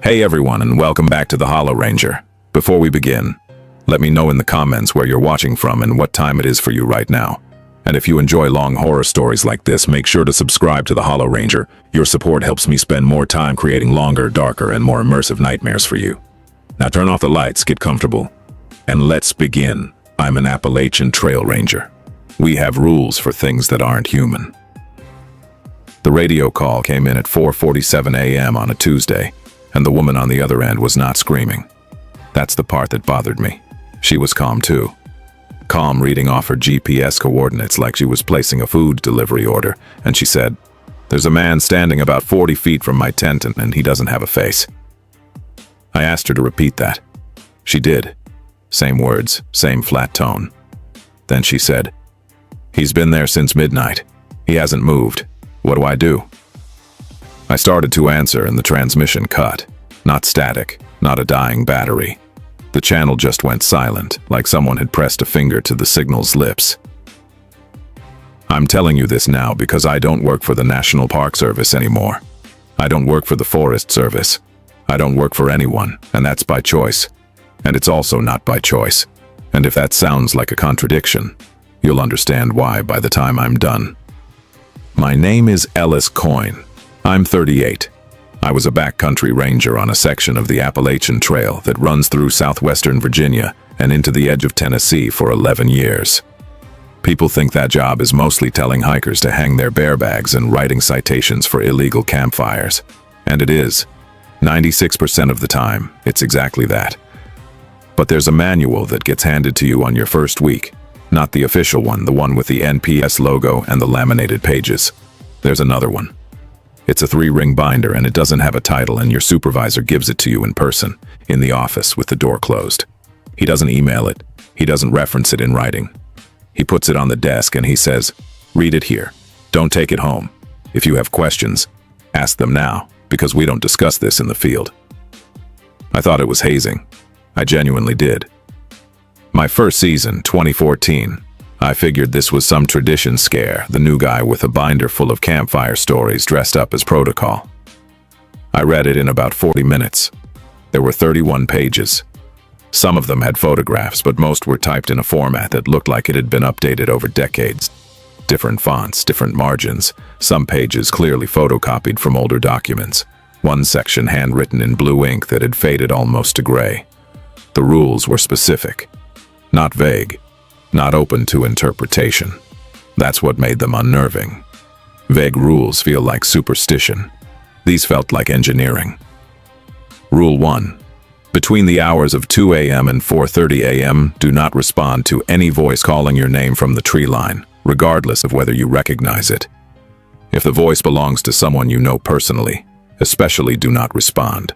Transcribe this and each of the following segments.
Hey everyone, and welcome back to the Hollow Ranger. Before we begin, let me know in the comments where you're watching from and what time it is for you right now. And if you enjoy long horror stories like this, make sure to subscribe to the Hollow Ranger. Your support helps me spend more time creating longer, darker, and more immersive nightmares for you. Now turn off the lights, get comfortable, and let's begin. I'm an Appalachian Trail Ranger. We have rules for things that aren't human. The radio call came in at 4:47 a.m. on a Tuesday, and the woman on the other end was not screaming. That's the part that bothered me. She was calm too. Calm, reading off her GPS coordinates like she was placing a food delivery order, and she said, "There's a man standing about 40 feet from my tent and he doesn't have a face." I asked her to repeat that. She did. Same words, same flat tone. Then she said, "He's been there since midnight. He hasn't moved. What do I do?" I started to answer and the transmission cut. Not static, not a dying battery. The channel just went silent, like someone had pressed a finger to the signal's lips. I'm telling you this now because I don't work for the National Park Service anymore. I don't work for the Forest Service. I don't work for anyone, and that's by choice. And it's also not by choice. And if that sounds like a contradiction, you'll understand why by the time I'm done. My name is Ellis Coyne. I'm 38. I was a backcountry ranger on a section of the Appalachian Trail that runs through southwestern Virginia and into the edge of Tennessee for 11 years. People think that job is mostly telling hikers to hang their bear bags and writing citations for illegal campfires. And it is. 96% of the time, it's exactly that. But there's a manual that gets handed to you on your first week. Not the official one, the one with the NPS logo and the laminated pages. There's another one. It's a 3-ring binder and it doesn't have a title, and your supervisor gives it to you in person, in the office with the door closed. He doesn't email it. He doesn't reference it in writing. He puts it on the desk and he says, "Read it here. Don't take it home. If you have questions, ask them now, because we don't discuss this in the field." I thought it was hazing. I genuinely did. My first season, 2014, I figured this was some tradition scare, the new guy with a binder full of campfire stories dressed up as protocol. I read it in about 40 minutes. There were 31 pages. Some of them had photographs, but most were typed in a format that looked like it had been updated over decades. Different fonts, different margins, some pages clearly photocopied from older documents. One section handwritten in blue ink that had faded almost to gray. The rules were specific. Not vague, not open to interpretation. That's what made them unnerving. Vague rules feel like superstition. These felt like engineering. Rule 1. Between the hours of 2 a.m. and 4:30 a.m., do not respond to any voice calling your name from the tree line, regardless of whether you recognize it. If the voice belongs to someone you know personally, especially do not respond.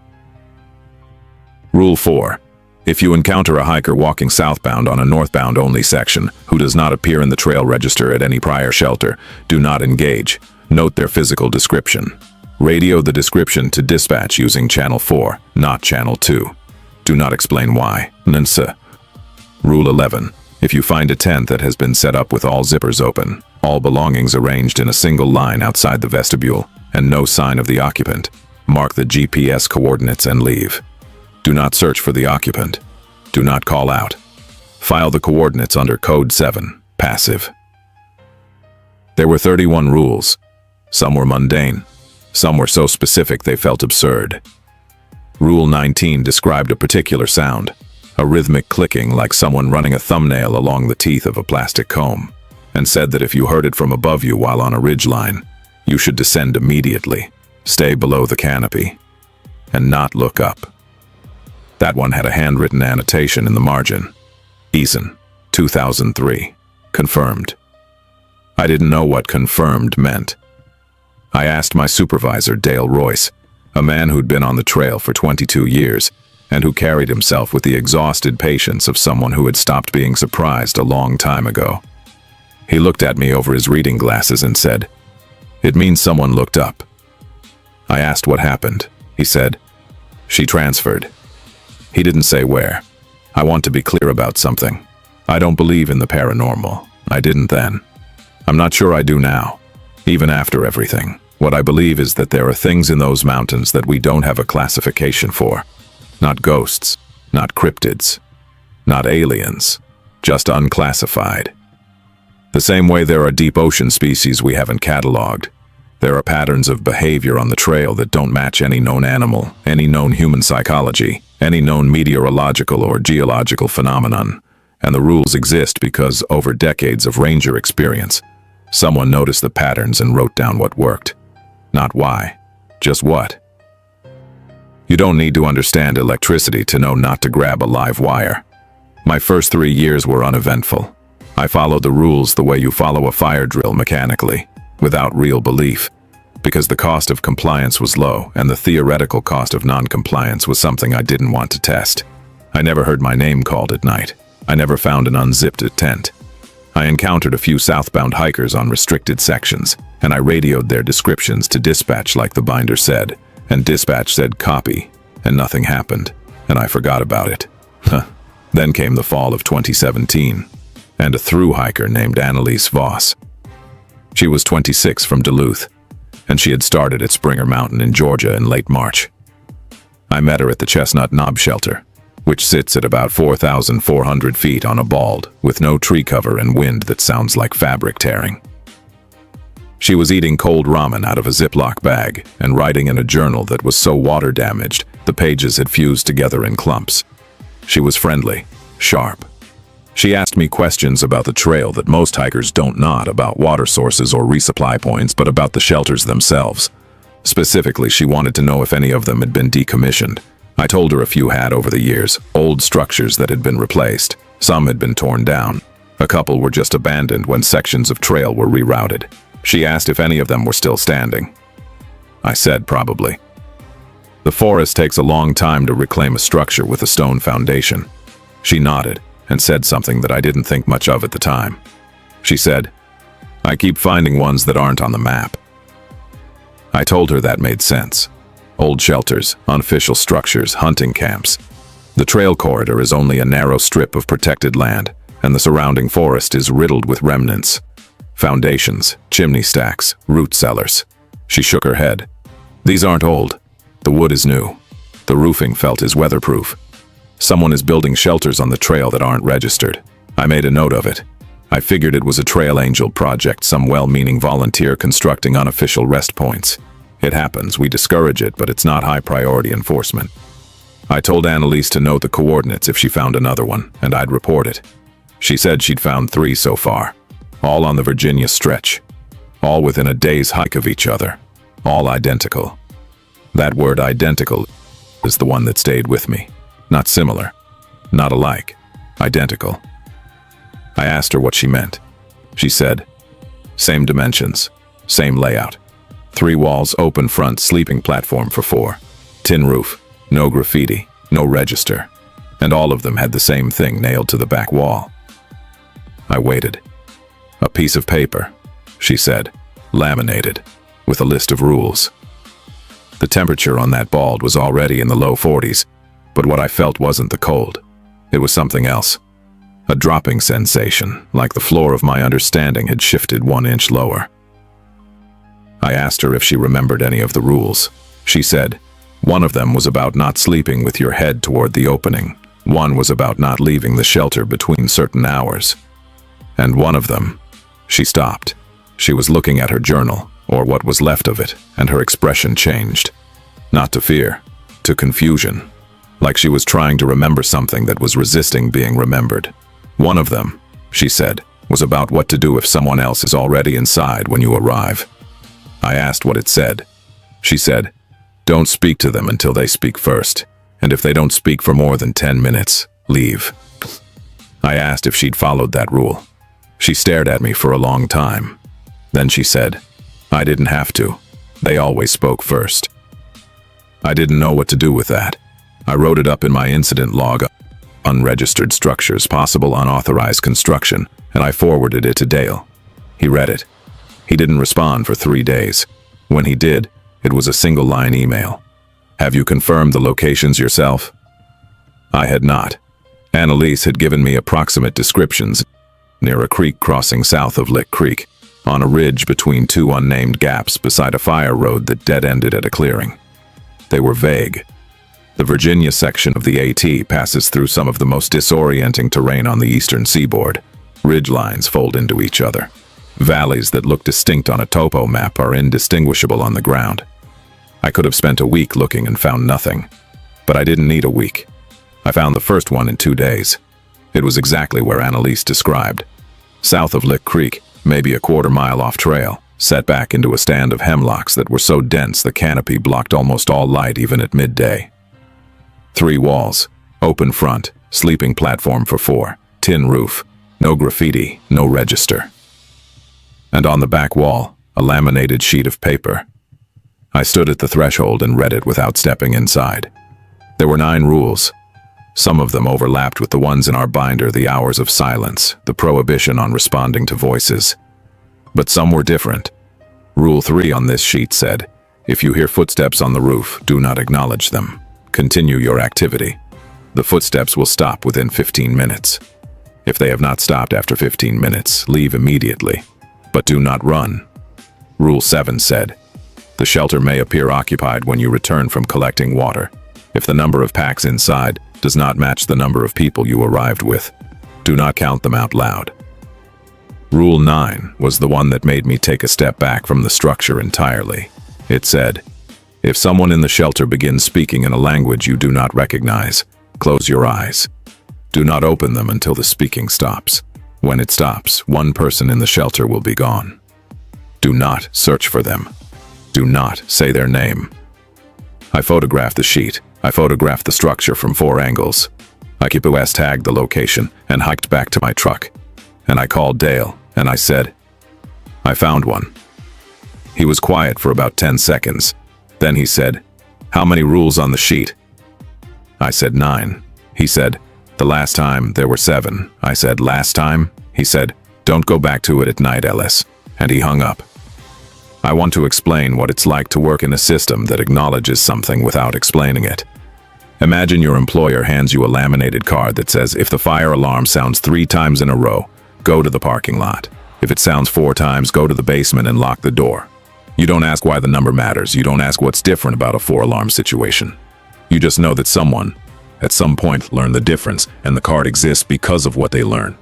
Rule 4. If you encounter a hiker walking southbound on a northbound only section who does not appear in the trail register at any prior shelter, do not engage. Note their physical description. Radio the description to dispatch using channel 4, not channel 2. Do not explain why. Nsa. Rule 11. If you find a tent that has been set up with all zippers open, all belongings arranged in a single line outside the vestibule, and no sign of the occupant, mark the GPS coordinates and leave. Do not search for the occupant. Do not call out. File the coordinates under Code 7, passive. There were 31 rules. Some were mundane. Some were so specific they felt absurd. Rule 19 described a particular sound, a rhythmic clicking like someone running a thumbnail along the teeth of a plastic comb, and said that if you heard it from above you while on a ridgeline, you should descend immediately, stay below the canopy, and not look up. That one had a handwritten annotation in the margin. Eason, 2003. Confirmed. I didn't know what confirmed meant. I asked my supervisor, Dale Royce, a man who'd been on the trail for 22 years, and who carried himself with the exhausted patience of someone who had stopped being surprised a long time ago. He looked at me over his reading glasses and said, "It means someone looked up." I asked what happened. He said, "She transferred." He didn't say where. I want to be clear about something. I don't believe in the paranormal. I didn't then. I'm not sure I do now, even after everything. What I believe is that there are things in those mountains that we don't have a classification for. Not ghosts, not cryptids, not aliens, just unclassified. The same way there are deep ocean species we haven't cataloged. There are patterns of behavior on the trail that don't match any known animal, any known human psychology, any known meteorological or geological phenomenon. And the rules exist because, over decades of ranger experience, someone noticed the patterns and wrote down what worked. Not why, just what. You don't need to understand electricity to know not to grab a live wire. My first 3 years were uneventful. I followed the rules the way you follow a fire drill mechanically, without real belief, because the cost of compliance was low and the theoretical cost of non-compliance was something I didn't want to test. I never heard my name called at night. I never found an unzipped tent. I encountered a few southbound hikers on restricted sections, and I radioed their descriptions to dispatch like the binder said, and dispatch said copy, and nothing happened, and I forgot about it. Then came the fall of 2017, and a through hiker named Annalise Voss. She was 26 from Duluth, and she had started at Springer Mountain in Georgia in late March. I met her at the Chestnut Knob Shelter, which sits at about 4,400 feet on a bald, with no tree cover and wind that sounds like fabric tearing. She was eating cold ramen out of a Ziploc bag and writing in a journal that was so water-damaged the pages had fused together in clumps. She was friendly, sharp. She asked me questions about the trail that most hikers don't, not about water sources or resupply points, but about the shelters themselves. Specifically, she wanted to know if any of them had been decommissioned. I told her a few had over the years, old structures that had been replaced. Some had been torn down. A couple were just abandoned when sections of trail were rerouted. She asked if any of them were still standing. I said probably. The forest takes a long time to reclaim a structure with a stone foundation. She nodded and said something that I didn't think much of at the time. She said, "I keep finding ones that aren't on the map." I told her that made sense. Old shelters, unofficial structures, hunting camps. The trail corridor is only a narrow strip of protected land, and the surrounding forest is riddled with remnants. Foundations, chimney stacks, root cellars. She shook her head. These aren't old. The wood is new. The roofing felt is weatherproof. Someone is building shelters on the trail that aren't registered. I made a note of it. I figured it was a Trail Angel project, some well-meaning volunteer constructing unofficial rest points. It happens, we discourage it, but it's not high-priority enforcement. I told Annalise to note the coordinates if she found another one, and I'd report it. She said she'd found 3 so far, all on the Virginia stretch, all within a day's hike of each other, all identical. That word identical is the one that stayed with me. Not similar, not alike, identical. I asked her what she meant. She said, same dimensions, same layout. 3 walls, open front, sleeping platform for 4. Tin roof, no graffiti, no register. And all of them had the same thing nailed to the back wall. I waited. A piece of paper, she said, laminated, with a list of rules. The temperature on that bald was already in the low 40s, but what I felt wasn't the cold. It was something else. A dropping sensation, like the floor of my understanding had shifted 1 inch lower. I asked her if she remembered any of the rules. She said, one of them was about not sleeping with your head toward the opening. One was about not leaving the shelter between certain hours. And one of them, she stopped. She was looking at her journal, or what was left of it, and her expression changed. Not to fear, to confusion. Like she was trying to remember something that was resisting being remembered. One of them, she said, was about what to do if someone else is already inside when you arrive. I asked what it said. She said, don't speak to them until they speak first, and if they don't speak for more than 10 minutes, leave. I asked if she'd followed that rule. She stared at me for a long time. Then she said, I didn't have to. They always spoke first. I didn't know what to do with that. I wrote it up in my incident log, unregistered structures, possible unauthorized construction, and I forwarded it to Dale. He read it. He didn't respond for 3 days. When he did, it was a single-line email. Have you confirmed the locations yourself? I had not. Annalise had given me approximate descriptions near a creek crossing south of Lick Creek. on a ridge between two unnamed gaps beside a fire road that dead-ended at a clearing. They were vague. The Virginia section of the AT passes through some of the most disorienting terrain on the eastern seaboard. Ridge lines fold into each other. Valleys that look distinct on a topo map are indistinguishable on the ground. I could have spent a week looking and found nothing. But I didn't need a week. I found the first one in 2 days. It was exactly where Annalise described. South of Lick Creek, maybe a quarter-mile off trail, set back into a stand of hemlocks that were so dense the canopy blocked almost all light even at midday. 3 walls, open front, sleeping platform for 4, tin roof, no graffiti, no register. And on the back wall, a laminated sheet of paper. I stood at the threshold and read it without stepping inside. There were 9 rules. Some of them overlapped with the ones in our binder, the hours of silence, the prohibition on responding to voices. But some were different. Rule 3 on this sheet said, if you hear footsteps on the roof, do not acknowledge them. Continue your activity. The footsteps will stop within 15 minutes. If they have not stopped after 15 minutes, leave immediately. But do not run. Rule 7 said, the shelter may appear occupied when you return from collecting water. If the number of packs inside does not match the number of people you arrived with, do not count them out loud. Rule 9 was the one that made me take a step back from the structure entirely. It said, if someone in the shelter begins speaking in a language you do not recognize, close your eyes. Do not open them until the speaking stops. When it stops, one person in the shelter will be gone. Do not search for them. Do not say their name. I photographed the sheet. I photographed the structure from 4 angles. I GPS tagged the location and hiked back to my truck. And I called Dale, and I said, I found one. He was quiet for about 10 seconds. Then he said, how many rules on the sheet? I said 9. He said, the last time there were 7. I said, last time? He said, don't go back to it at night, Ellis. And he hung up. I want to explain what it's like to work in a system that acknowledges something without explaining it. Imagine your employer hands you a laminated card that says, if the fire alarm sounds 3 times in a row, go to the parking lot. If it sounds 4 times, go to the basement and lock the door. You don't ask why the number matters. You don't ask what's different about a 4-alarm situation. You just know that someone, at some point, learned the difference, and the card exists because of what they learn.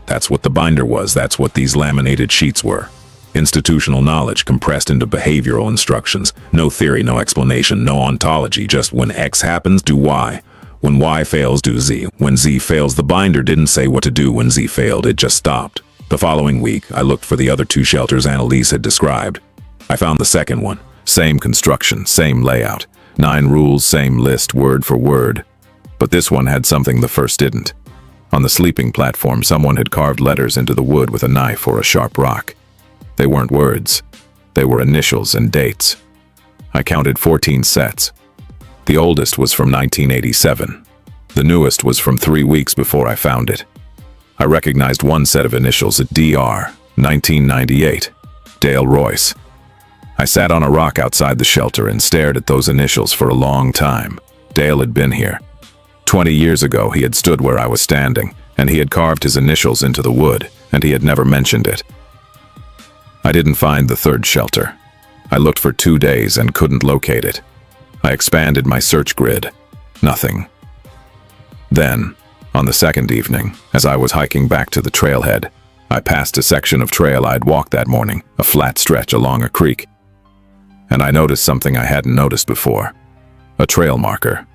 That's what the binder was. That's what these laminated sheets were. Institutional knowledge compressed into behavioral instructions. No theory, no explanation, no ontology, just when X happens, do Y. When Y fails, do Z. When Z fails, the binder didn't say what to do when Z failed, it just stopped. The following week, I looked for the other 2 shelters Annalise had described. I found the second one. Same construction, same layout. 9 rules, same list, word for word. But this one had something the first didn't. On the sleeping platform, someone had carved letters into the wood with a knife or a sharp rock. They weren't words. They were initials and dates. I counted 14 sets. The oldest was from 1987. The newest was from 3 weeks before I found it. I recognized one set of initials at DR, 1998, Dale Royce. I sat on a rock outside the shelter and stared at those initials for a long time. Dale had been here. 20 years ago, he had stood where I was standing, and he had carved his initials into the wood, and he had never mentioned it. I didn't find the 3rd shelter. I looked for 2 days and couldn't locate it. I expanded my search grid. Nothing. Then, on the 2nd evening, as I was hiking back to the trailhead, I passed a section of trail I'd walked that morning, a flat stretch along a creek. And I noticed something I hadn't noticed before. A trail marker.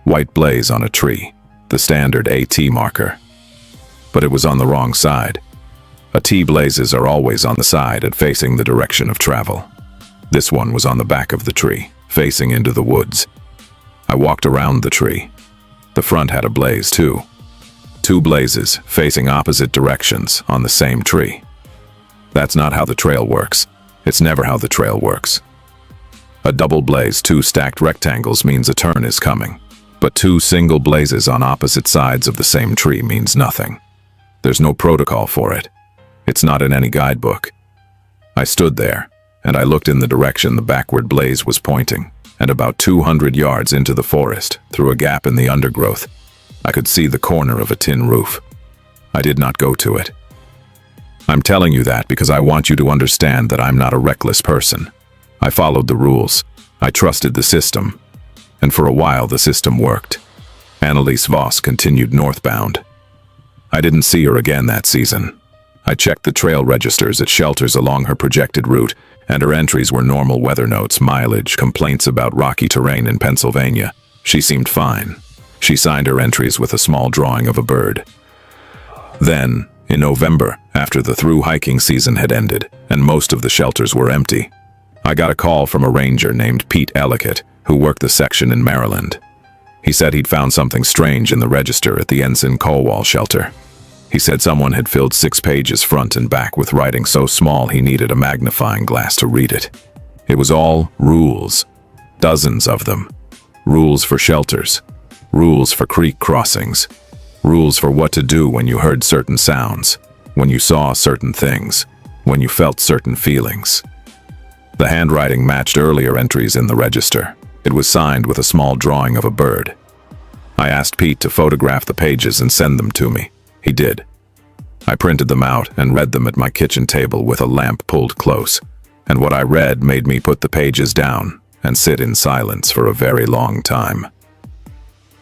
White blaze on a tree. The standard AT marker. But it was on the wrong side. AT blazes are always on the side and facing the direction of travel. This one was on the back of the tree, facing into the woods. I walked around the tree. The front had a blaze too. 2 blazes facing opposite directions on the same tree. That's not how the trail works. It's never how the trail works. A double blaze, 2 stacked rectangles means a turn is coming. But 2 single blazes on opposite sides of the same tree means nothing. There's no protocol for it. It's not in any guidebook. I stood there, and I looked in the direction the backward blaze was pointing, and about 200 yards into the forest, through a gap in the undergrowth, I could see the corner of a tin roof. I did not go to it. I'm telling you that because I want you to understand that I'm not a reckless person. I followed the rules. I trusted the system. And for a while, the system worked. Annalise Voss continued northbound. I didn't see her again that season. I checked the trail registers at shelters along her projected route, and her entries were normal weather notes, mileage, complaints about rocky terrain in Pennsylvania. She seemed fine. She signed her entries with a small drawing of a bird. Then, in November, after the through hiking season had ended and most of the shelters were empty, I got a call from a ranger named Pete Ellicott, who worked the section in Maryland. He said he'd found something strange in the register at the Ensign Colwall shelter. He said someone had filled 6 pages front and back with writing so small he needed a magnifying glass to read it. It was all rules. Dozens of them. Rules for shelters. Rules for creek crossings. Rules for what to do when you heard certain sounds, when you saw certain things, when you felt certain feelings. The handwriting matched earlier entries in the register. It was signed with a small drawing of a bird. I asked Pete to photograph the pages and send them to me. He did. I printed them out and read them at my kitchen table with a lamp pulled close, and what I read made me put the pages down and sit in silence for a very long time.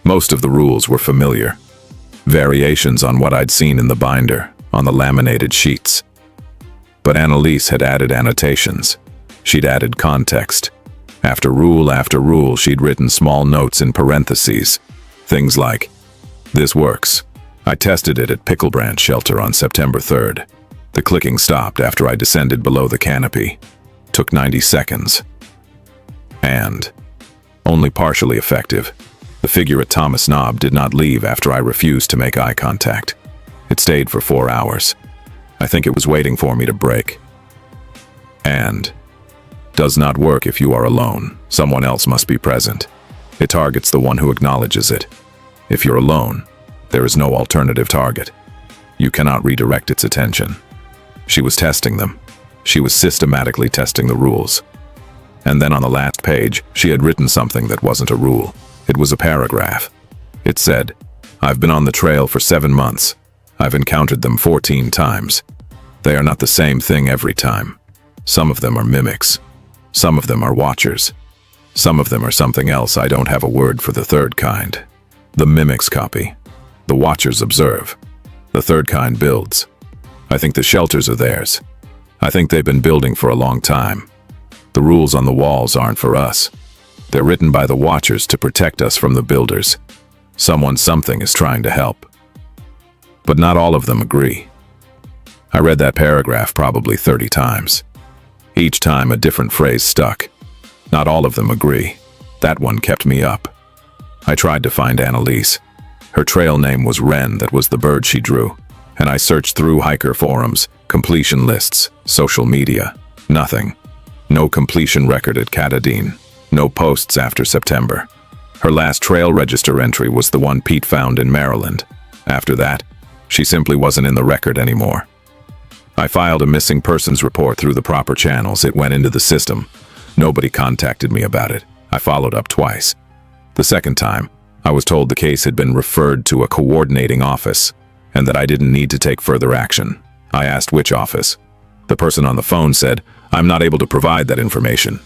Most of the rules were familiar. Variations on what I'd seen in the binder, on the laminated sheets. But Annalise had added annotations. She'd added context. After rule, she'd written small notes in parentheses. Things like, "This works. I tested it at Pickle Branch Shelter on September 3rd. The clicking stopped after I descended below the canopy. Took 90 seconds. And, only partially effective. The figure at Thomas Knob did not leave after I refused to make eye contact. It stayed for 4 hours. I think it was waiting for me to break. And, does not work if you are alone. Someone else must be present. It targets the one who acknowledges it. If you're alone, there is no alternative target. You cannot redirect its attention." She was testing them. She was systematically testing the rules. And then on the last page, she had written something that wasn't a rule. It was a paragraph. It said, "I've been on the trail for 7 months. I've encountered them 14 times. They are not the same thing every time. Some of them are mimics. Some of them are watchers. Some of them are something else. I don't have a word for the third kind. The mimics copy. The watchers observe. The third kind builds. I think the shelters are theirs. I think they've been building for a long time. The rules on the walls aren't for us. They're written by the watchers to protect us from the builders. Something is trying to help." But not all of them agree. I read that paragraph probably 30 times. Each time a different phrase stuck. Not all of them agree. That one kept me up. I tried to find Annalise. Her trail name was Wren, that was the bird she drew. And I searched through hiker forums, completion lists, social media. Nothing. No completion record at Katadine. No posts after September. Her last trail register entry was the one Pete found in Maryland. After that, she simply wasn't in the record anymore. I filed a missing persons report through the proper channels. It went into the system. Nobody contacted me about it. I followed up twice. The second time, I was told the case had been referred to a coordinating office and that I didn't need to take further action. I asked which office. The person on the phone said, "I'm not able to provide that information."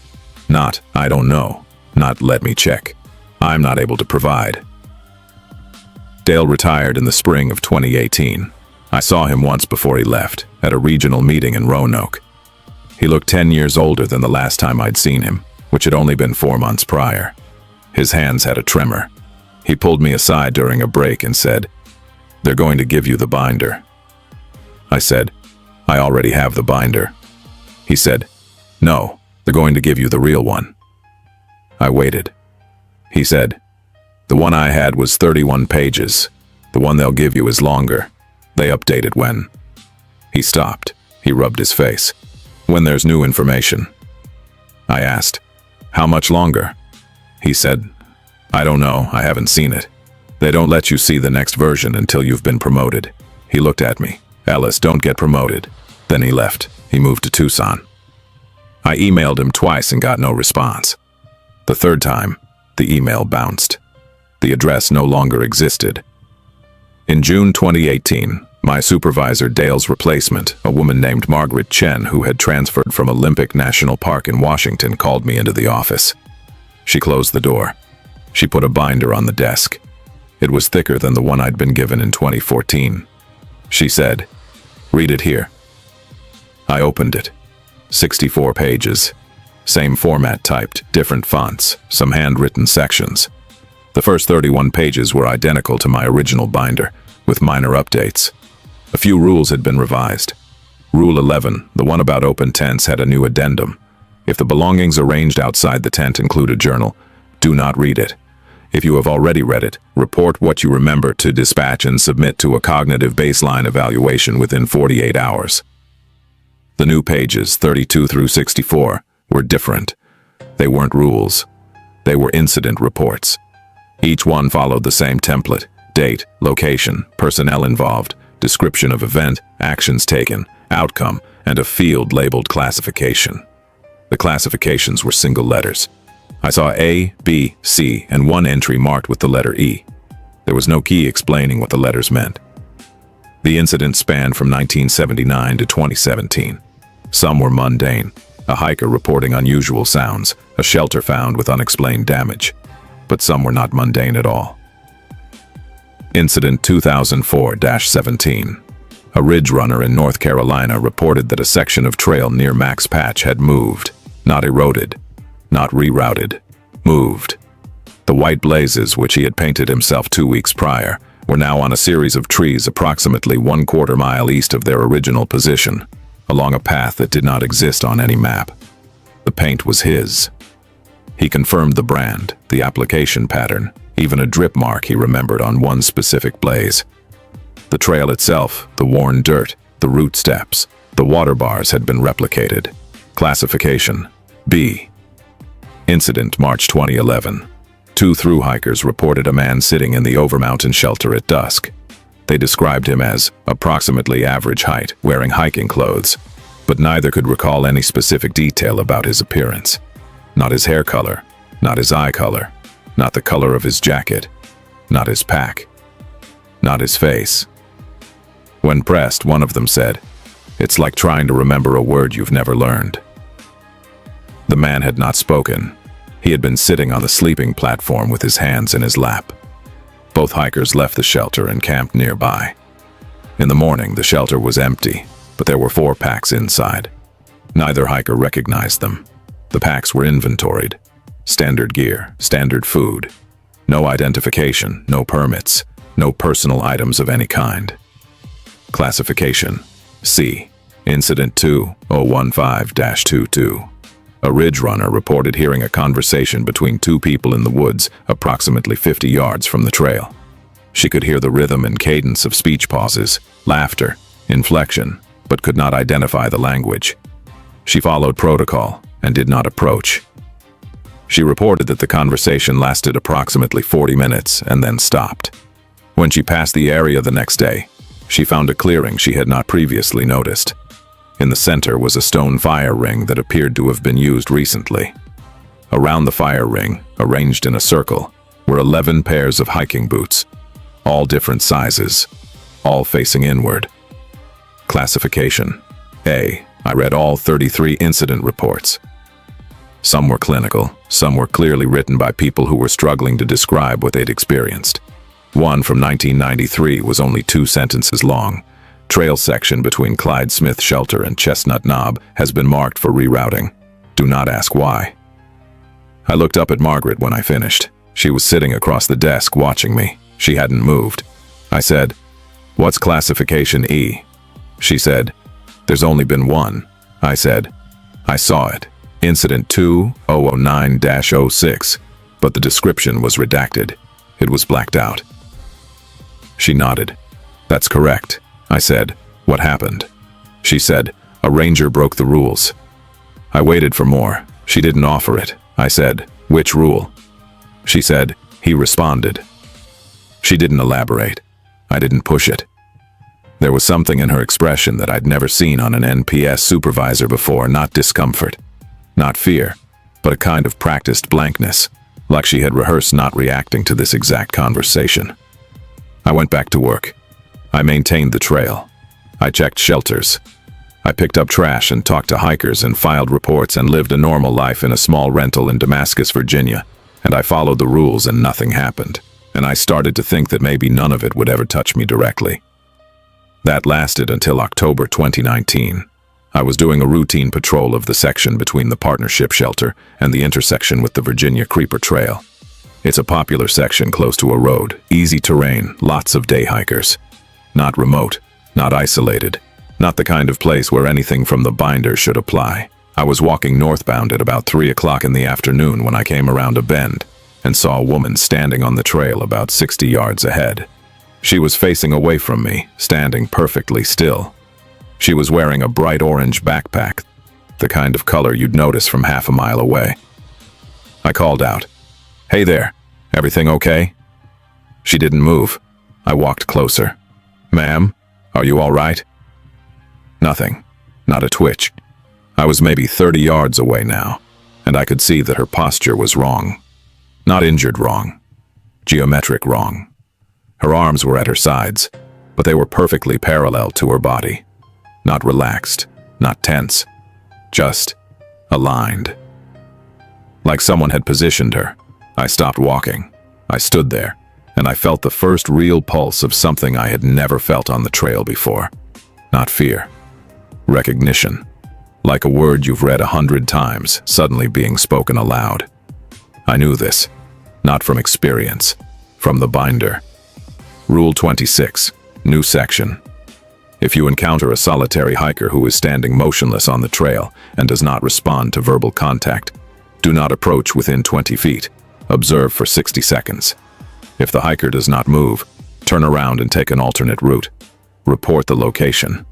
Not, "I don't know." Not, "Let me check." I'm not able to provide. Dale retired in the spring of 2018. I saw him once before he left, at a regional meeting in Roanoke. He looked 10 years older than the last time I'd seen him, which had only been 4 months prior. His hands had a tremor. He pulled me aside during a break and said, "They're going to give you the binder." I said, "I already have the binder." He said, "No, they're going to give you the real one." I waited. He said, "The one I had was 31 pages. The one they'll give you is longer. They update it when." He stopped. He rubbed his face. "When there's new information." I asked, "How much longer?" He said, "I don't know. I haven't seen it. They don't let you see the next version until you've been promoted." He looked at me. "Ellis, don't get promoted." Then he left. He moved to Tucson. I emailed him twice and got no response. The third time, the email bounced. The address no longer existed. In June 2018, My supervisor Dale's replacement, a woman named Margaret Chen who had transferred from Olympic National Park in Washington, called me into the office. She closed the door. She put a binder on the desk. It was thicker than the one I'd been given in 2014. She said, "Read it here." I opened it. 64 pages. Same format typed, different fonts, some handwritten sections. The first 31 pages were identical to my original binder, with minor updates. A few rules had been revised. Rule 11, the one about open tents, had a new addendum. If the belongings arranged outside the tent include a journal, do not read it. If you have already read it, report what you remember to dispatch and submit to a cognitive baseline evaluation within 48 hours. The new pages, 32 through 64, were different. They weren't rules. They were incident reports. Each one followed the same template: date, location, personnel involved, description of event, actions taken, outcome, and a field labeled classification. The classifications were single letters. I saw A, B, C, and one entry marked with the letter E. There was no key explaining what the letters meant. The incident spanned from 1979 to 2017. Some were mundane: a hiker reporting unusual sounds, a shelter found with unexplained damage. But some were not mundane at all. Incident 2004-17. A ridge runner in North Carolina reported that a section of trail near Max Patch had moved, not eroded, not rerouted, moved. The white blazes, which he had painted himself 2 weeks prior, were now on a series of trees approximately 1/4 mile east of their original position, along a path that did not exist on any map. The paint was his. He confirmed the brand, the application pattern, even a drip mark he remembered on one specific blaze. The trail itself, the worn dirt, the root steps, the water bars had been replicated. Classification: B. Incident March 2011. 2 thru-hikers reported a man sitting in the Overmountain shelter at dusk. They described him as approximately average height, wearing hiking clothes, but neither could recall any specific detail about his appearance. Not his hair color, not his eye color, not the color of his jacket, not his pack, not his face. When pressed, one of them said, "It's like trying to remember a word you've never learned." The man had not spoken. He had been sitting on the sleeping platform with his hands in his lap. Both hikers left the shelter and camped nearby. In the morning, the shelter was empty, but there were 4 packs inside. Neither hiker recognized them. The packs were inventoried. Standard gear, standard food. No identification, no permits, no personal items of any kind. Classification: C. Incident 2015-22. A ridge runner reported hearing a conversation between 2 people in the woods approximately 50 yards from the trail. She could hear the rhythm and cadence of speech pauses, laughter, inflection, but could not identify the language. She followed protocol and did not approach. She reported that the conversation lasted approximately 40 minutes and then stopped. When she passed the area the next day, she found a clearing she had not previously noticed. In the center was a stone fire ring that appeared to have been used recently. Around the fire ring, arranged in a circle, were 11 pairs of hiking boots, all different sizes, all facing inward. Classification: A. I read all 33 incident reports. Some were clinical, some were clearly written by people who were struggling to describe what they'd experienced. One from 1993 was only 2 sentences long. Trail section between Clyde Smith Shelter and Chestnut Knob has been marked for rerouting. Do not ask why. I looked up at Margaret when I finished. She was sitting across the desk watching me. She hadn't moved. I said, "What's classification E?" She said, "There's only been one." I said, "I saw it. Incident 2009-06, but the description was redacted. It was blacked out." She nodded. "That's correct." I said, "What happened?" She said, "A ranger broke the rules." I waited for more. She didn't offer it. I said, "Which rule?" She said, "He responded." She didn't elaborate. I didn't push it. There was something in her expression that I'd never seen on an NPS supervisor before, not discomfort, not fear, but a kind of practiced blankness, like she had rehearsed not reacting to this exact conversation. I went back to work. I maintained the trail. I checked shelters. I picked up trash and talked to hikers and filed reports and lived a normal life in a small rental in Damascus, Virginia. And I followed the rules and nothing happened. And I started to think that maybe none of it would ever touch me directly. That lasted until October 2019. I was doing a routine patrol of the section between the partnership shelter and the intersection with the Virginia Creeper Trail. It's a popular section close to a road, easy terrain, lots of day hikers. Not remote, not isolated, not the kind of place where anything from the binder should apply. I was walking northbound at about 3 o'clock in the afternoon when I came around a bend and saw a woman standing on the trail about 60 yards ahead. She was facing away from me, standing perfectly still. She was wearing a bright orange backpack, the kind of color you'd notice from half a mile away. I called out, "Hey there, everything okay?" She didn't move. I walked closer. "Ma'am, are you all right?" Nothing, not a twitch. I was maybe 30 yards away now, and I could see that her posture was wrong. Not injured wrong, geometric wrong. Her arms were at her sides, but they were perfectly parallel to her body. Not relaxed, not tense, just aligned. Like someone had positioned her. I stopped walking. I stood there, and I felt the first real pulse of something I had never felt on the trail before. Not fear. Recognition. Like a word you've read 100 times, suddenly being spoken aloud. I knew this, not from experience, from the binder. Rule 26, new section. If you encounter a solitary hiker who is standing motionless on the trail and does not respond to verbal contact, do not approach within 20 feet. Observe for 60 seconds. If the hiker does not move, turn around and take an alternate route. Report the location.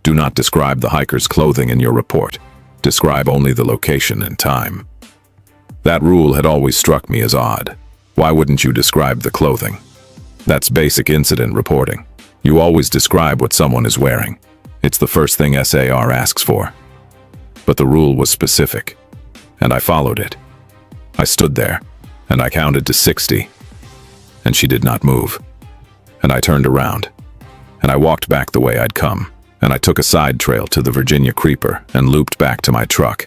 Do not describe the hiker's clothing in your report. Describe only the location and time. That rule had always struck me as odd. Why wouldn't you describe the clothing? That's basic incident reporting. You always describe what someone is wearing. It's the first thing SAR asks for. But the rule was specific, and I followed it. I stood there, and I counted to 60, and she did not move. And I turned around, and I walked back the way I'd come, and I took a side trail to the Virginia Creeper and looped back to my truck.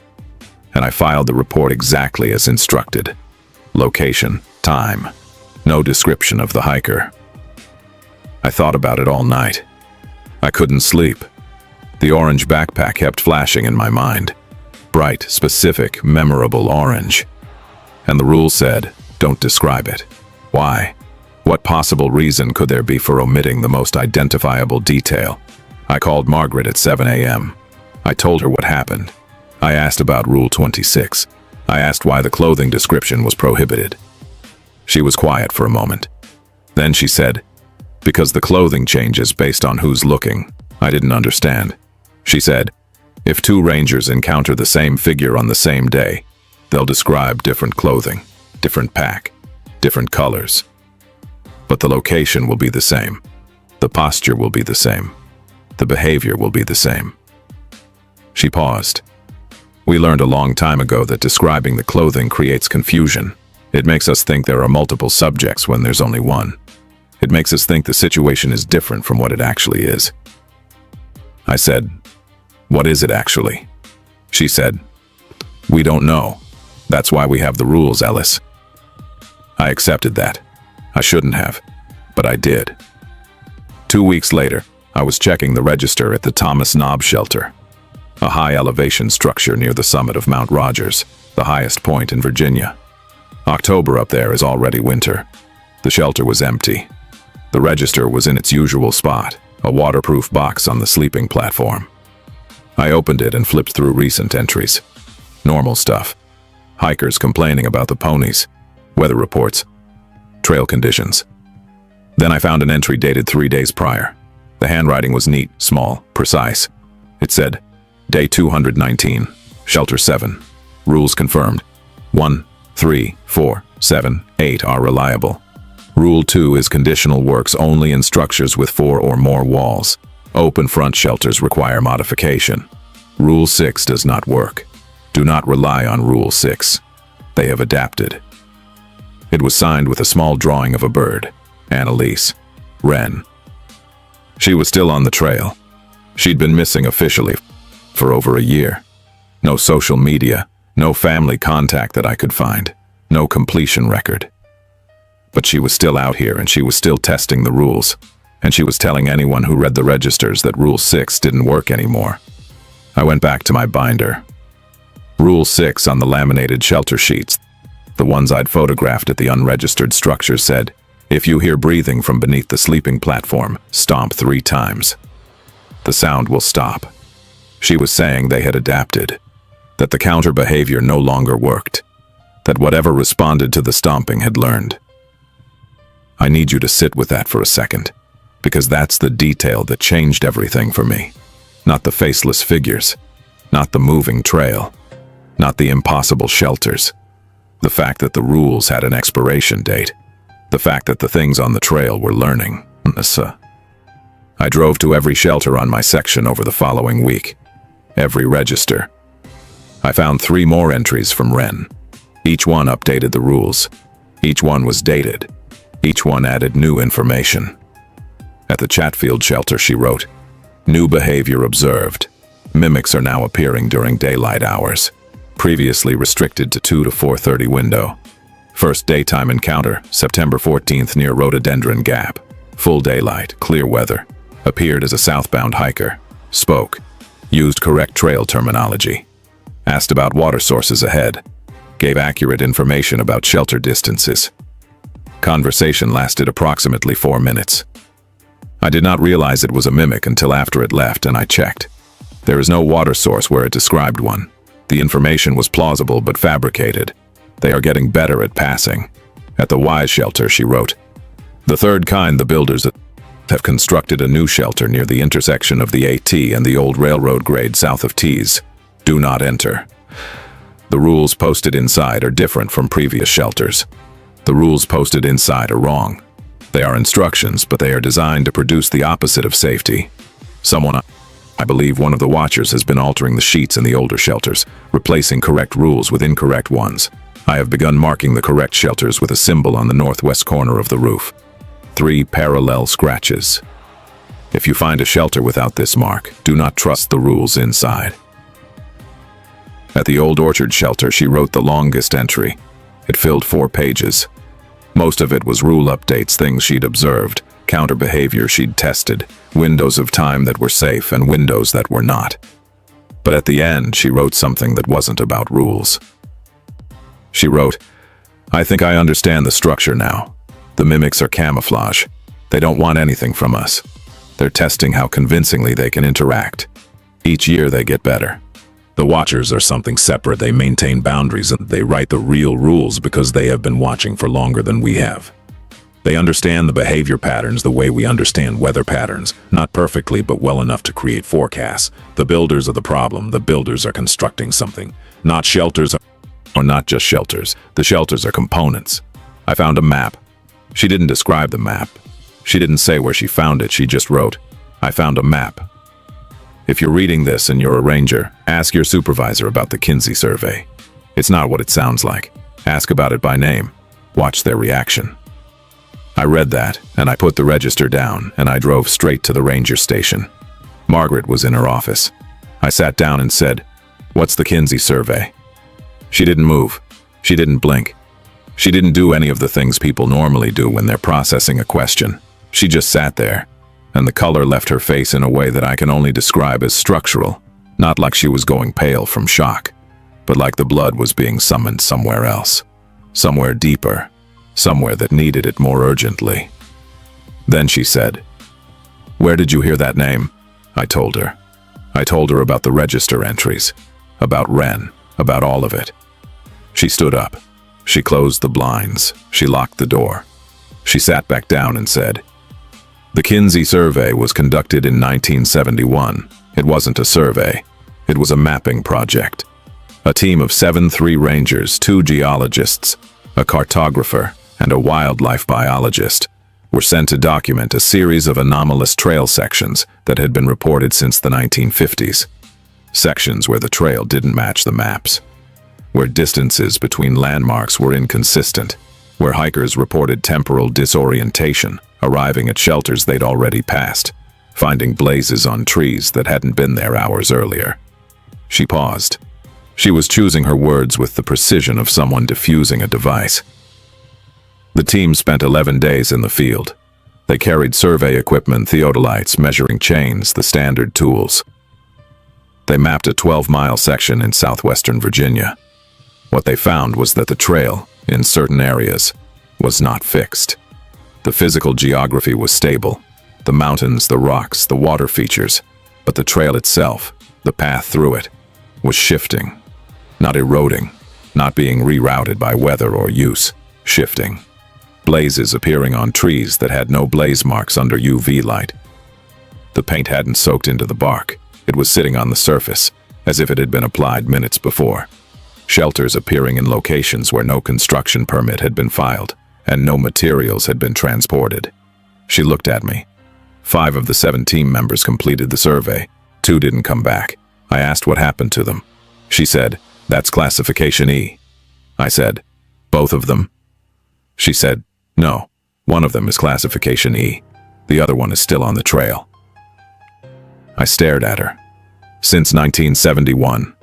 And I filed the report exactly as instructed. Location, time, no description of the hiker. I thought about it all night. I couldn't sleep. The orange backpack kept flashing in my mind. Bright, specific, memorable orange. And the rule said, don't describe it. Why? What possible reason could there be for omitting the most identifiable detail? I called Margaret at 7 a.m. I told her what happened. I asked about Rule 26. I asked why the clothing description was prohibited. She was quiet for a moment. Then she said, because the clothing changes based on who's looking. I didn't understand. She said, if two rangers encounter the same figure on the same day, they'll describe different clothing, different pack, different colors. But the location will be the same. The posture will be the same. The behavior will be the same. She paused. We learned a long time ago that describing the clothing creates confusion. It makes us think there are multiple subjects when there's only one. It makes us think the situation is different from what it actually is. I said, what is it actually? She said, we don't know. That's why we have the rules, Ellis. I accepted that. I shouldn't have, but I did. 2 weeks later, I was checking the register at the Thomas Knob Shelter, a high-elevation structure near the summit of Mount Rogers, the highest point in Virginia. October up there is already winter. The shelter was empty. The register was in its usual spot, a waterproof box on the sleeping platform. I opened it and flipped through recent entries. Normal stuff. Hikers complaining about the ponies, weather reports, trail conditions. Then I found an entry dated 3 days prior. The handwriting was neat, small, precise. It said, Day 219, Shelter 7. Rules confirmed. 1, 3, 4, 7, 8 are reliable. Rule 2 is conditional works only in structures with 4 or more walls. Open front shelters require modification. Rule 6 does not work. Do not rely on Rule 6. They have adapted. It was signed with a small drawing of a bird, Annalise, Wren. She was still on the trail. She'd been missing officially for over a year. No social media, no family contact that I could find, no completion record. But she was still out here and she was still testing the rules. And she was telling anyone who read the registers that Rule 6 didn't work anymore. I went back to my binder. Rule 6 on the laminated shelter sheets, the ones I'd photographed at the unregistered structure, said, "If you hear breathing from beneath the sleeping platform, stomp 3 times. The sound will stop." She was saying they had adapted, that the counter behavior no longer worked, that whatever responded to the stomping had learned. I need you to sit with that for a second, because that's the detail that changed everything for me. Not the faceless figures, not the moving trail, not the impossible shelters. The fact that the rules had an expiration date. The fact that the things on the trail were learning. I drove to every shelter on my section over the following week. Every register. I found 3 more entries from Ren. Each one updated the rules. Each one was dated. Each one added new information. At the Chatfield shelter, she wrote, "New behavior observed. Mimics are now appearing during daylight hours. Previously restricted to 2 to 4:30 window. First daytime encounter, September 14th near Rhododendron Gap. Full daylight, clear weather. Appeared as a southbound hiker. Spoke. Used correct trail terminology. Asked about water sources ahead. Gave accurate information about shelter distances. Conversation lasted approximately 4 minutes. I did not realize it was a mimic until after it left and I checked. There is no water source where it described one. The information was plausible but fabricated. They are getting better at passing." At the Wise shelter, she wrote, "The third kind, the builders have constructed a new shelter near the intersection of the AT and the old railroad grade south of Tees. Do not enter. The rules posted inside are different from previous shelters. The rules posted inside are wrong. They are instructions, but they are designed to produce the opposite of safety. Someone, I believe one of the watchers, has been altering the sheets in the older shelters, replacing correct rules with incorrect ones. I have begun marking the correct shelters with a symbol on the northwest corner of the roof. 3 parallel scratches. If you find a shelter without this mark, do not trust the rules inside." At the Old Orchard shelter, she wrote the longest entry. It filled 4 pages. Most of it was rule updates, things she'd observed, counter behavior she'd tested, windows of time that were safe and windows that were not. But at the end, she wrote something that wasn't about rules. She wrote, "I think I understand the structure now. The mimics are camouflage. They don't want anything from us. They're testing how convincingly they can interact. Each year they get better. The watchers are something separate. They maintain boundaries and they write the real rules because they have been watching for longer than we have. They understand the behavior patterns the way we understand weather patterns, not perfectly but well enough to create forecasts. The builders are the problem. The builders are constructing something. Not shelters, or not just shelters. The shelters are components. I found a map. She didn't describe the map. She didn't say where she found it. She just wrote, I found a map. If you're reading this and you're a ranger, ask your supervisor about the Kinsey survey. It's not what it sounds like. Ask about it by name. Watch their reaction. I read that, and I put the register down, and I drove straight to the ranger station. Margaret was in her office. I sat down and said, "What's the Kinsey survey?" She didn't move. She didn't blink. She didn't do any of the things people normally do when they're processing a question. She just sat there, and the color left her face in a way that I can only describe as structural, not like she was going pale from shock, but like the blood was being summoned somewhere else, somewhere deeper, somewhere that needed it more urgently. Then she said, "Where did you hear that name?" I told her. I told her about the register entries, about Ren, about all of it. She stood up. She closed the blinds. She locked the door. She sat back down and said, "The Kinsey survey was conducted in 1971. It wasn't a survey. It was a mapping project. A team of 7 rangers, 2 geologists, a cartographer, and a wildlife biologist were sent to document a series of anomalous trail sections that had been reported since the 1950s. Sections where the trail didn't match the maps, where distances between landmarks were inconsistent, where hikers reported temporal disorientation, arriving at shelters they'd already passed, finding blazes on trees that hadn't been there hours earlier. She paused. She was choosing her words with the precision of someone diffusing a device. The team spent 11 days in the field. They carried survey equipment, theodolites, measuring chains, the standard tools. They mapped a 12-mile section in southwestern Virginia. What they found was that the trail, in certain areas, was not fixed. The physical geography was stable, the mountains, the rocks, the water features, but the trail itself, the path through it, was shifting, not eroding, not being rerouted by weather or use, shifting. Blazes appearing on trees that had no blaze marks under UV light. The paint hadn't soaked into the bark. It was sitting on the surface, as if it had been applied minutes before. Shelters appearing in locations where no construction permit had been filed, and no materials had been transported. She looked at me. 5 of the 7 team members completed the survey. 2 didn't come back. I asked what happened to them. She said, "That's classification E." I said, "Both of them?" She said, "No, one of them is classification E. The other one is still on the trail." I stared at her. Since 1971.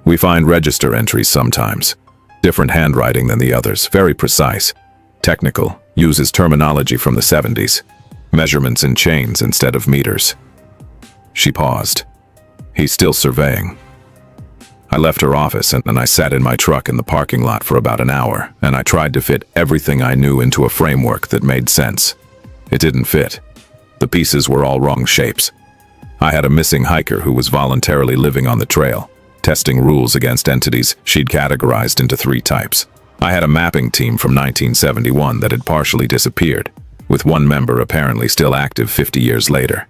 We find register entries sometimes. Different handwriting than the others, very precise. Technical, uses terminology from the 70s. Measurements in chains instead of meters. She paused. He's still surveying. I left her office and I sat in my truck in the parking lot for about an hour, and I tried to fit everything I knew into a framework that made sense. It didn't fit. The pieces were all wrong shapes. I had a missing hiker who was voluntarily living on the trail, testing rules against entities she'd categorized into 3 types. I had a mapping team from 1971 that had partially disappeared, with one member apparently still active 50 years later.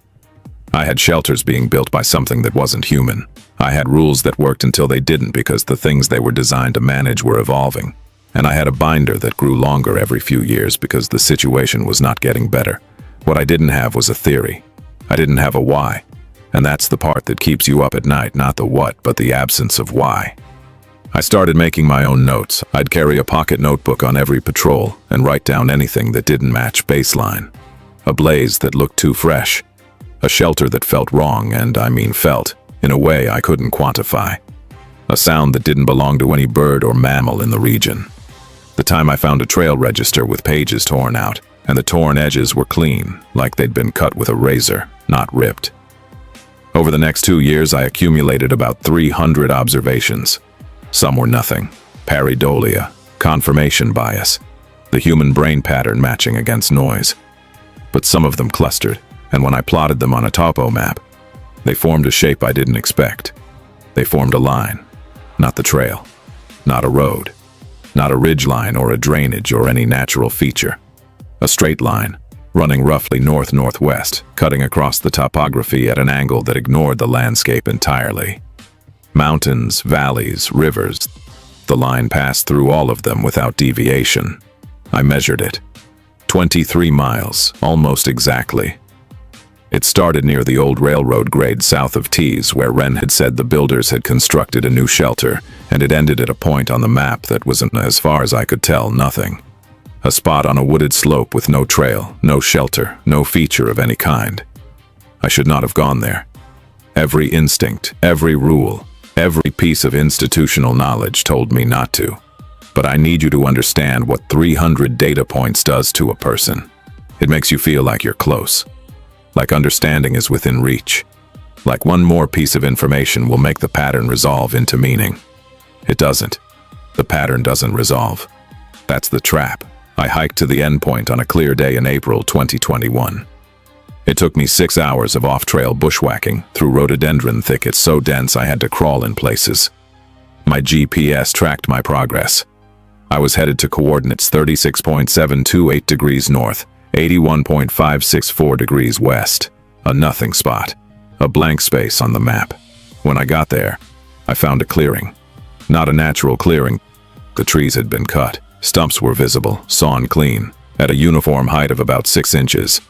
I had shelters being built by something that wasn't human. I had rules that worked until they didn't because the things they were designed to manage were evolving. And I had a binder that grew longer every few years because the situation was not getting better. What I didn't have was a theory. I didn't have a why. And that's the part that keeps you up at night, not the what, but the absence of why. I started making my own notes. I'd carry a pocket notebook on every patrol and write down anything that didn't match baseline. A blaze that looked too fresh. A shelter that felt wrong, and I mean felt, in a way I couldn't quantify. A sound that didn't belong to any bird or mammal in the region. The time I found a trail register with pages torn out, and the torn edges were clean, like they'd been cut with a razor, not ripped. Over the next 2 years, I accumulated about 300 observations. Some were nothing. Pareidolia, confirmation bias, the human brain pattern matching against noise. But some of them clustered, and when I plotted them on a topo map, they formed a shape I didn't expect. They formed a line, not the trail, not a road, not a ridgeline or a drainage or any natural feature. A straight line, running roughly north-northwest, cutting across the topography at an angle that ignored the landscape entirely. Mountains, valleys, rivers. The line passed through all of them without deviation. I measured it. 23 miles, almost exactly. It started near the old railroad grade south of Tees, where Wren had said the builders had constructed a new shelter, and it ended at a point on the map that was, as far as I could tell, nothing. A spot on a wooded slope with no trail, no shelter, no feature of any kind. I should not have gone there. Every instinct, every rule, every piece of institutional knowledge told me not to. But I need you to understand what 300 data points does to a person. It makes you feel like you're close. Like understanding is within reach. Like one more piece of information will make the pattern resolve into meaning. It doesn't. The pattern doesn't resolve. That's the trap. I hiked to the endpoint on a clear day in April 2021. It took me 6 hours of off-trail bushwhacking through rhododendron thickets so dense I had to crawl in places. My GPS tracked my progress. I was headed to coordinates 36.728 degrees north, 81.564 degrees west. A nothing spot. A blank space on the map. When I got there, I found a clearing. Not a natural clearing. The trees had been cut. Stumps were visible, sawn clean, at a uniform height of about 6 inches.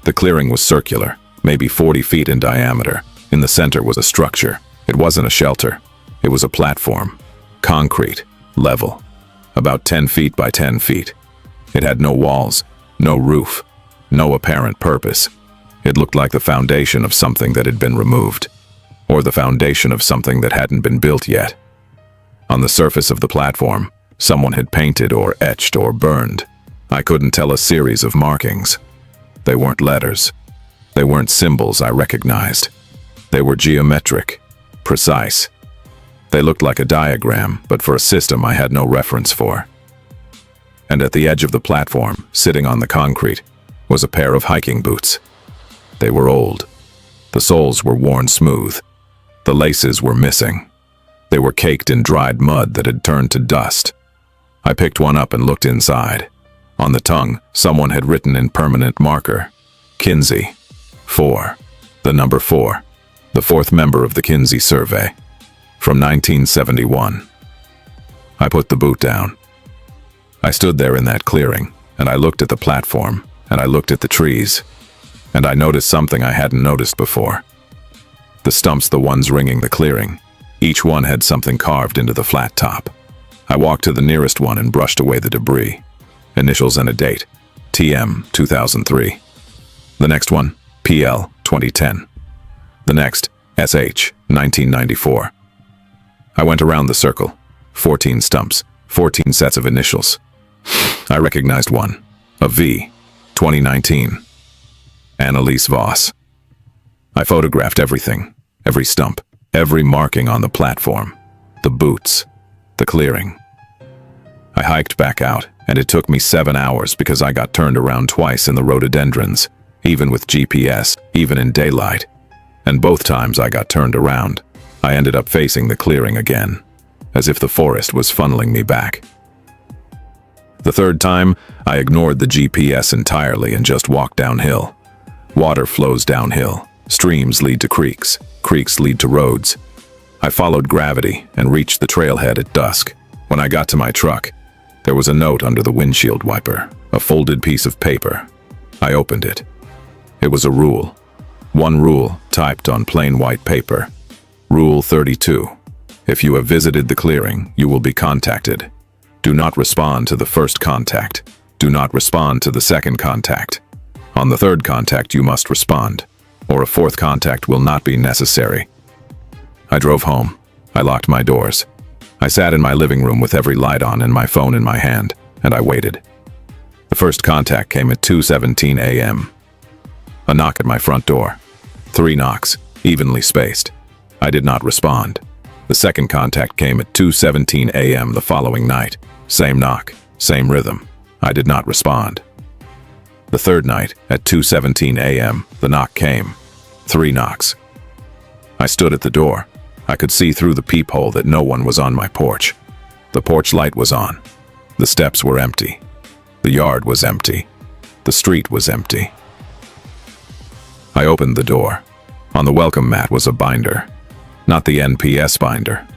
The clearing was circular, maybe 40 feet in diameter. In the center was a structure. It wasn't a shelter. It was a platform. Concrete. Level. About 10 feet by 10 feet. It had no walls, no roof, no apparent purpose. It looked like the foundation of something that had been removed, or the foundation of something that hadn't been built yet. On the surface of the platform, someone had painted or etched or burned. I couldn't tell a series of markings. They weren't letters. They weren't symbols I recognized. They were geometric, precise. They looked like a diagram, but for a system I had no reference for. And at the edge of the platform, sitting on the concrete, was a pair of hiking boots. They were old. The soles were worn smooth. The laces were missing. They were caked in dried mud that had turned to dust. I picked one up and looked inside. On the tongue, someone had written in permanent marker, Kinsey, 4, the number 4, the fourth member of the Kinsey survey, from 1971. I put the boot down. I stood there in that clearing, and I looked at the platform, and I looked at the trees, and I noticed something I hadn't noticed before. The stumps, the ones ringing the clearing, each one had something carved into the flat top. I walked to the nearest one and brushed away the debris. Initials and a date, TM 2003. The next one, PL 2010. The next, SH 1994. I went around the circle, 14 stumps, 14 sets of initials. I recognized one, a V, 2019. Annalise Voss. I photographed everything, every stump, every marking on the platform, the boots, the clearing. I hiked back out, and it took me 7 hours because I got turned around twice in the rhododendrons, even with GPS, even in daylight. And both times I got turned around, I ended up facing the clearing again, as if the forest was funneling me back. The third time, I ignored the GPS entirely and just walked downhill. Water flows downhill. Streams lead to creeks. Creeks lead to roads. I followed gravity and reached the trailhead at dusk. When I got to my truck, there was a note under the windshield wiper, a folded piece of paper. I opened it. It was a rule. One rule typed on plain white paper. Rule 32. If you have visited the clearing, you will be contacted. Do not respond to the first contact. Do not respond to the second contact. On the third contact, you must respond, or a fourth contact will not be necessary. I drove home. I locked my doors. I sat in my living room with every light on and my phone in my hand, and I waited. The first contact came at 2:17 a.m. A knock at my front door. 3 knocks, evenly spaced. I did not respond. The second contact came at 2:17 a.m. the following night. Same knock, same rhythm. I did not respond. The third night, at 2:17 a.m., the knock came. 3 knocks. I stood at the door. I could see through the peephole that no one was on my porch. The porch light was on. The steps were empty. The yard was empty. The street was empty. I opened the door. On the welcome mat was a binder. Not the NPS binder.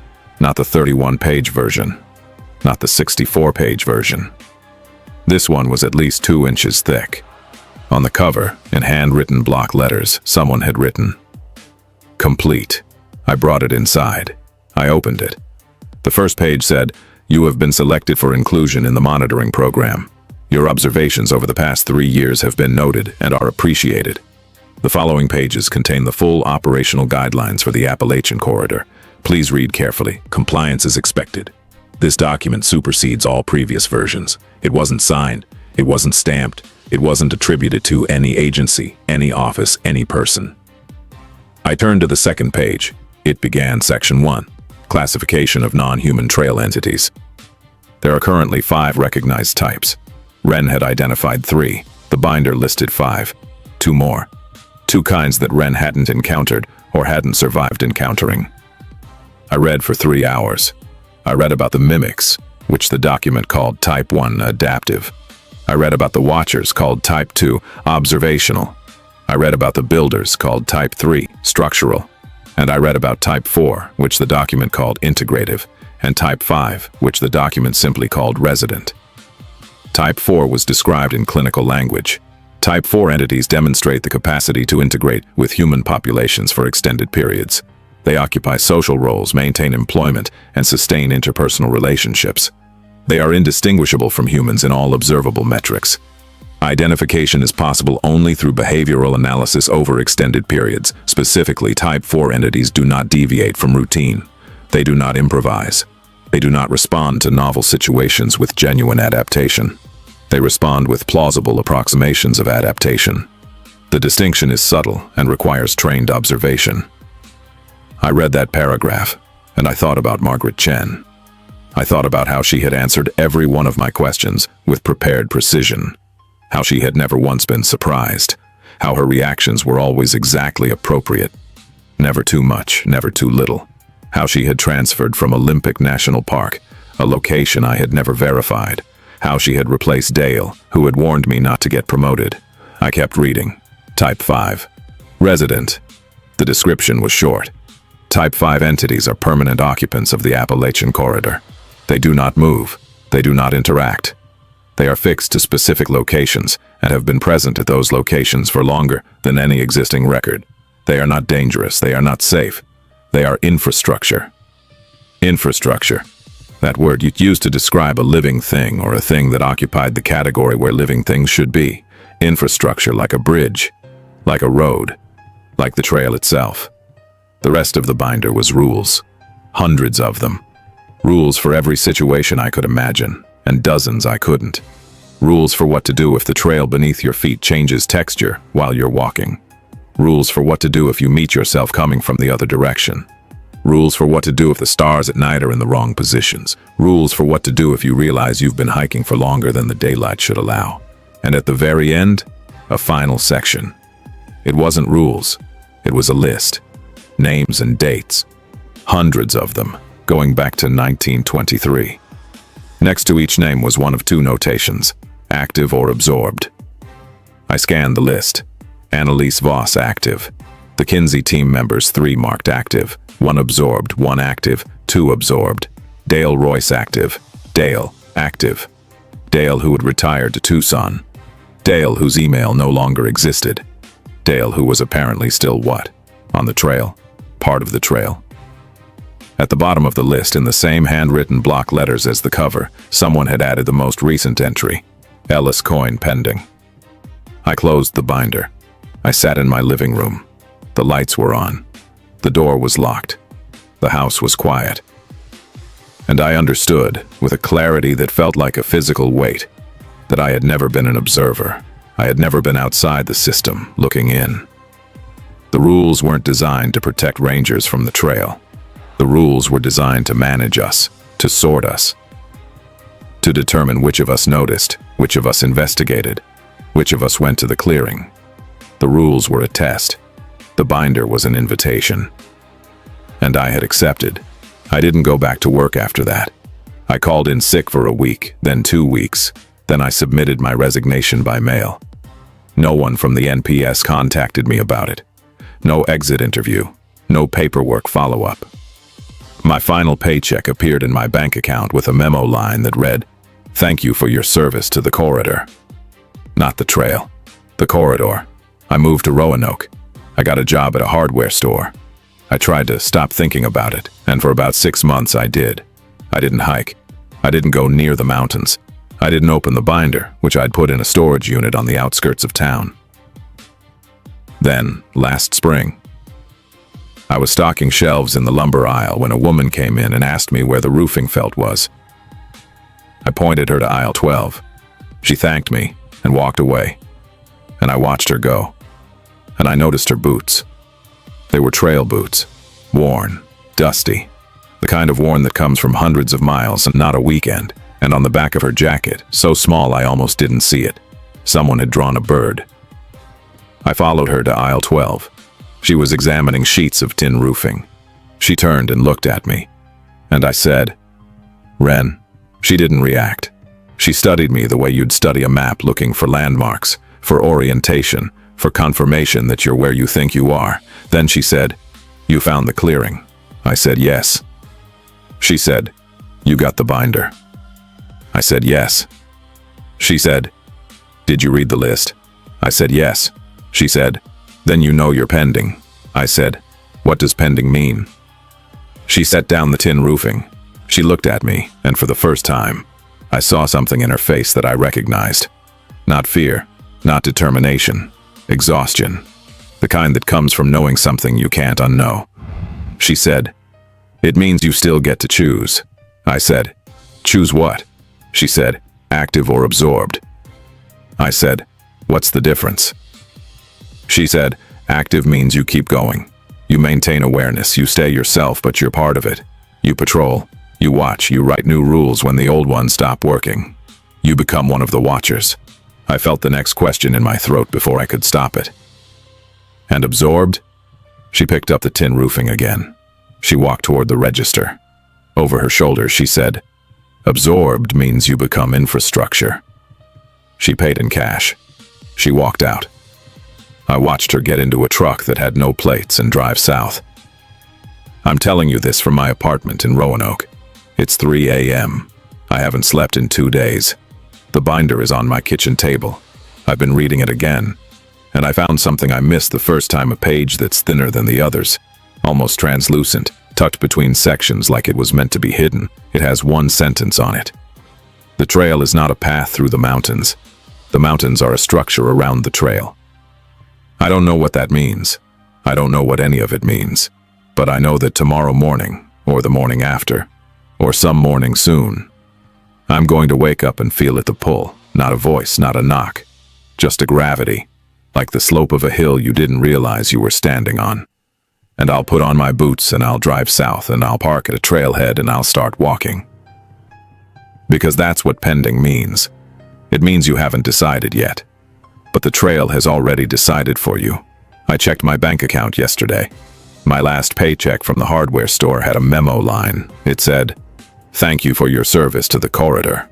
Not the 31-page version. Not the 64-page version. This one was at least 2 inches thick. On the cover, in handwritten block letters, someone had written, "Complete." I brought it inside. I opened it. The first page said, "You have been selected for inclusion in the monitoring program. Your observations over the past 3 years have been noted and are appreciated." The following pages contain the full operational guidelines for the Appalachian Corridor. Please read carefully. Compliance is expected. This document supersedes all previous versions. It wasn't signed. It wasn't stamped. It wasn't attributed to any agency, any office, any person. I turned to the second page. It began Section 1, Classification of Non-Human Trail Entities. There are currently 5 recognized types. Wren had identified 3. The binder listed 5. 2 more. 2 kinds that Wren hadn't encountered or hadn't survived encountering. I read for 3 hours. I read about the mimics, which the document called Type 1 adaptive. I read about the watchers, called Type 2 observational. I read about the builders, called Type 3 structural. And I read about Type 4, which the document called integrative, and Type 5, which the document simply called resident. Type 4 was described in clinical language. Type 4 entities demonstrate the capacity to integrate with human populations for extended periods. They occupy social roles, maintain employment, and sustain interpersonal relationships. They are indistinguishable from humans in all observable metrics. Identification is possible only through behavioral analysis over extended periods. Specifically, Type 4 entities do not deviate from routine. They do not improvise. They do not respond to novel situations with genuine adaptation. They respond with plausible approximations of adaptation. The distinction is subtle and requires trained observation. I read that paragraph, and I thought about Margaret Chen. I thought about how she had answered every one of my questions with prepared precision, how she had never once been surprised, how her reactions were always exactly appropriate, never too much, never too little, how she had transferred from Olympic National Park, a location I had never verified, how she had replaced Dale, who had warned me not to get promoted. I kept reading. Type 5. Resident. The description was short. Type 5 entities are permanent occupants of the Appalachian corridor. They do not move. They do not interact. They are fixed to specific locations and have been present at those locations for longer than any existing record. They are not dangerous. They are not safe. They are infrastructure. Infrastructure. That word you used to describe a living thing or a thing that occupied the category where living things should be. Infrastructure, like a bridge, like a road, like the trail itself. The rest of the binder was rules. Hundreds of them. Rules for every situation I could imagine, and dozens I couldn't. Rules for what to do if the trail beneath your feet changes texture while you're walking. Rules for what to do if you meet yourself coming from the other direction. Rules for what to do if the stars at night are in the wrong positions. Rules for what to do if you realize you've been hiking for longer than the daylight should allow. And at the very end, a final section. It wasn't rules. It was a list. Names and dates. Hundreds of them, going back to 1923. Next to each name was one of two notations, active or absorbed. I scanned the list. Annalise Voss, active. The Kinsey team members, 3 marked active, 1 absorbed, 1 active, 2 absorbed. Dale Royce, active. Dale, active. Dale, who had retired to Tucson. Dale, whose email no longer existed. Dale, who was apparently still what? On the trail? Part of the trail? At the bottom of the list, in the same handwritten block letters as the cover, someone had added the most recent entry, Ellis coin pending. I closed the binder. I sat in my living room. The lights were on. The door was locked. The house was quiet. And I understood, with a clarity that felt like a physical weight, that I had never been an observer. I had never been outside the system, looking in. The rules weren't designed to protect rangers from the trail. The rules were designed to manage us, to sort us, to determine which of us noticed, which of us investigated, which of us went to the clearing. The rules were a test. The binder was an invitation. And I had accepted. I didn't go back to work after that. I called in sick for a week, then 2 weeks. Then I submitted my resignation by mail. No one from the NPS contacted me about it. No exit interview. No paperwork follow-up. My final paycheck appeared in my bank account with a memo line that read, "Thank you for your service to the corridor." Not the trail. The corridor. I moved to Roanoke. I got a job at a hardware store. I tried to stop thinking about it, and for about 6 months I did. I didn't hike. I didn't go near the mountains. I didn't open the binder, which I'd put in a storage unit on the outskirts of town. Then, last spring, I was stocking shelves in the lumber aisle when a woman came in and asked me where the roofing felt was. I pointed her to aisle 12. She thanked me and walked away, and I watched her go. And I noticed her boots. They were trail boots, worn, dusty, the kind of worn that comes from hundreds of miles and not a weekend. And on the back of her jacket, so small I almost didn't see it, someone had drawn a bird. I followed her to aisle 12. She was examining sheets of tin roofing. She turned and looked at me, and I said, "Ren." She didn't react. She studied me the way you'd study a map, looking for landmarks, for orientation, for confirmation that you're where you think you are. Then she said, "You found the clearing." I said, "Yes." She said, "You got the binder." I said, "Yes." She said, "Did you read the list?" I said, "Yes." She said, "Then you know you're pending." I said, "What does pending mean?" She set down the tin roofing. She looked at me, and for the first time, I saw something in her face that I recognized. Not fear, Not determination. Exhaustion. The kind that comes from knowing something you can't unknow. She said, "It means you still get to choose." I said, "Choose what?" She said, "Active or absorbed." I said, "What's the difference?" She said, "Active means you keep going. You maintain awareness, you stay yourself, but you're part of it. You patrol, you watch, you write new rules when the old ones stop working. You become one of the watchers." I felt the next question in my throat before I could stop it. "And absorbed?" She picked up the tin roofing again. She walked toward the register. Over her shoulder, she said, "Absorbed means you become infrastructure." She paid in cash. She walked out. I watched her get into a truck that had no plates and drive south. I'm telling you this from my apartment in Roanoke. It's 3 a.m. I haven't slept in 2 days. The binder is on my kitchen table. I've been reading it again, and I found something I missed the first time, a page that's thinner than the others, almost translucent, tucked between sections like it was meant to be hidden. It has one sentence on it. "The trail is not a path through the mountains. The mountains are a structure around the trail." I don't know what that means. I don't know what any of it means. But I know that tomorrow morning, or the morning after, or some morning soon, I'm going to wake up and feel it, the pull, not a voice, not a knock, just a gravity, like the slope of a hill you didn't realize you were standing on. And I'll put on my boots and I'll drive south and I'll park at a trailhead and I'll start walking. Because that's what pending means. It means you haven't decided yet. But the trail has already decided for you. I checked my bank account yesterday. My last paycheck from the hardware store had a memo line. It said, "Thank you for your service to the corridor."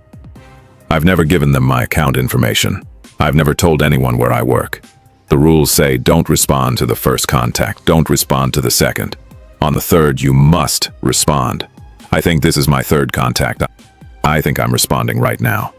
I've never given them my account information. I've never told anyone where I work. The rules say don't respond to the first contact, don't respond to the second. On the third, you must respond. I think this is my third contact. I think I'm responding right now.